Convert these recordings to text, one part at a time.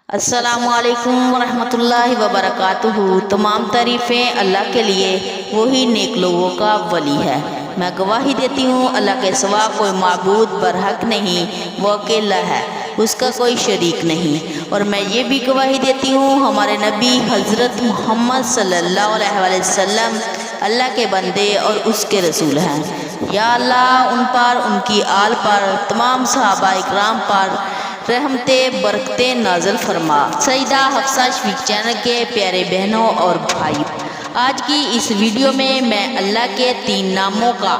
السلام علیکم ورحمۃ اللہ وبرکاتہ۔ تمام تعریفیں اللہ کے لیے، وہی نیک لوگوں کا ولی ہے۔ میں گواہی دیتی ہوں اللہ کے سوا کوئی معبود برحق نہیں، وہ اکیلا ہے، اس کا کوئی شریک نہیں۔ اور میں یہ بھی گواہی دیتی ہوں ہمارے نبی حضرت محمد صلی اللہ علیہ وسلم اللہ کے بندے اور اس کے رسول ہیں۔ یا اللہ ان پر، ان کی آل پر، تمام صحابہ اکرام پر رحمتیں برکتیں نازل فرما۔ سیدہ حفصہ شفیق چینل کے پیارے بہنوں اور بھائی، آج کی اس ویڈیو میں اللہ کے 3 ناموں کا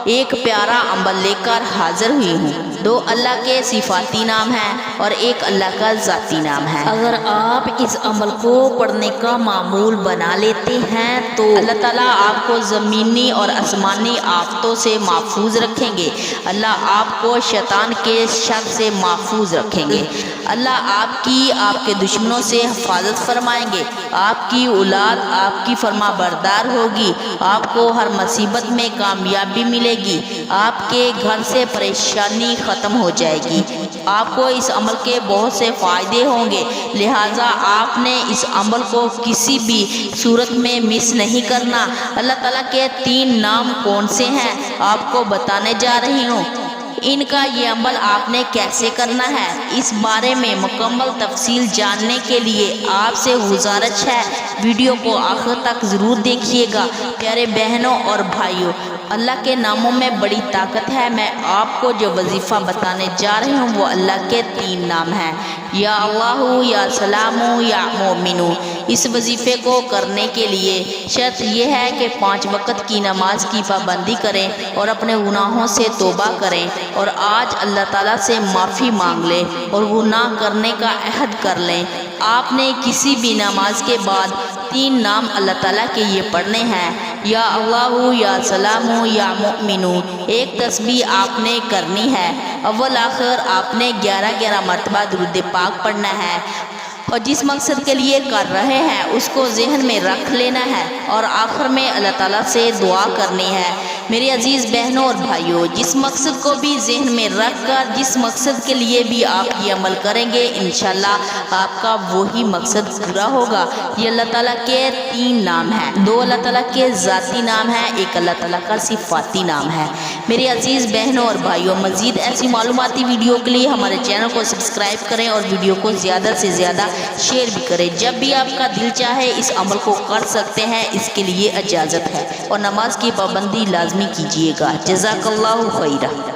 ایک پیارا عمل لے کر حاضر ہوئی ہوں۔ 2 اللہ کے صفاتی نام ہیں اور ایک اللہ کا ذاتی نام ہے۔ اگر آپ اس عمل کو پڑھنے کا معمول بنا لیتے ہیں تو اللہ تعالیٰ آپ کو زمینی اور آسمانی آفتوں سے محفوظ رکھیں گے۔ اللہ آپ کو شیطان کے شر سے محفوظ رکھیں گے۔ اللہ آپ کے دشمنوں سے حفاظت فرمائیں گے۔ آپ کی اولاد آپ کی فرما بردار ہوگی۔ آپ کو ہر مصیبت میں کامیابی ملے گی۔ آپ کے گھر سے پریشانی ختم ہو جائے گی۔ آپ کو اس عمل کے بہت سے فائدے ہوں گے، لہٰذا آپ نے اس عمل کو کسی بھی صورت میں مس نہیں کرنا۔ اللہ تعالیٰ کے 3 نام کون سے ہیں آپ کو بتانے جا رہی ہوں۔ ان کا یہ عمل آپ نے کیسے کرنا ہے، اس بارے میں مکمل تفصیل جاننے کے لیے آپ سے گزارش ہے ویڈیو کو آخر تک ضرور دیکھیے گا۔ پیارے بہنوں اور بھائیوں، اللہ کے ناموں میں بڑی طاقت ہے۔ میں آپ کو جو وظیفہ بتانے جا رہی ہوں وہ اللہ کے 3 نام ہیں، یا اللہ، یا سلام، یا مومن۔ اس وظیفے کو کرنے کے لیے شرط یہ ہے کہ 5 وقت کی نماز کی پابندی کریں اور اپنے گناہوں سے توبہ کریں اور آج اللہ تعالیٰ سے معافی مانگ لیں اور گناہ کرنے کا عہد کر لیں۔ آپ نے کسی بھی نماز کے بعد 3 نام اللہ تعالیٰ کے یہ پڑھنے ہیں، یا اللہ، یا سلام، یا مومن۔ ایک تسبیح آپ نے کرنی ہے۔ اول آخر آپ نے 11 مرتبہ درود پاک پڑھنا ہے اور جس مقصد کے لیے کر رہے ہیں اس کو ذہن میں رکھ لینا ہے اور آخر میں اللہ تعالیٰ سے دعا کرنی ہے۔ میرے عزیز بہنوں اور بھائیوں، جس مقصد کو بھی ذہن میں رکھ کر جس مقصد کے لیے بھی آپ یہ عمل کریں گے، انشاءاللہ آپ کا وہی مقصد پورا ہوگا۔ یہ اللہ تعالیٰ کے 3 نام ہیں، 2 اللہ تعالیٰ کے ذاتی نام ہیں، ایک اللہ تعالیٰ کا صفاتی نام ہے۔ میرے عزیز بہنوں اور بھائیوں، مزید ایسی معلوماتی ویڈیو کے لیے ہمارے چینل کو سبسکرائب کریں اور ویڈیو کو زیادہ سے زیادہ شیئر بھی کریں۔ جب بھی آپ کا دل چاہے اس عمل کو کر سکتے ہیں، اس کے لیے اجازت ہے، اور نماز کی پابندی لازمی کیجیے گا۔ جزاک اللہ خیرہ۔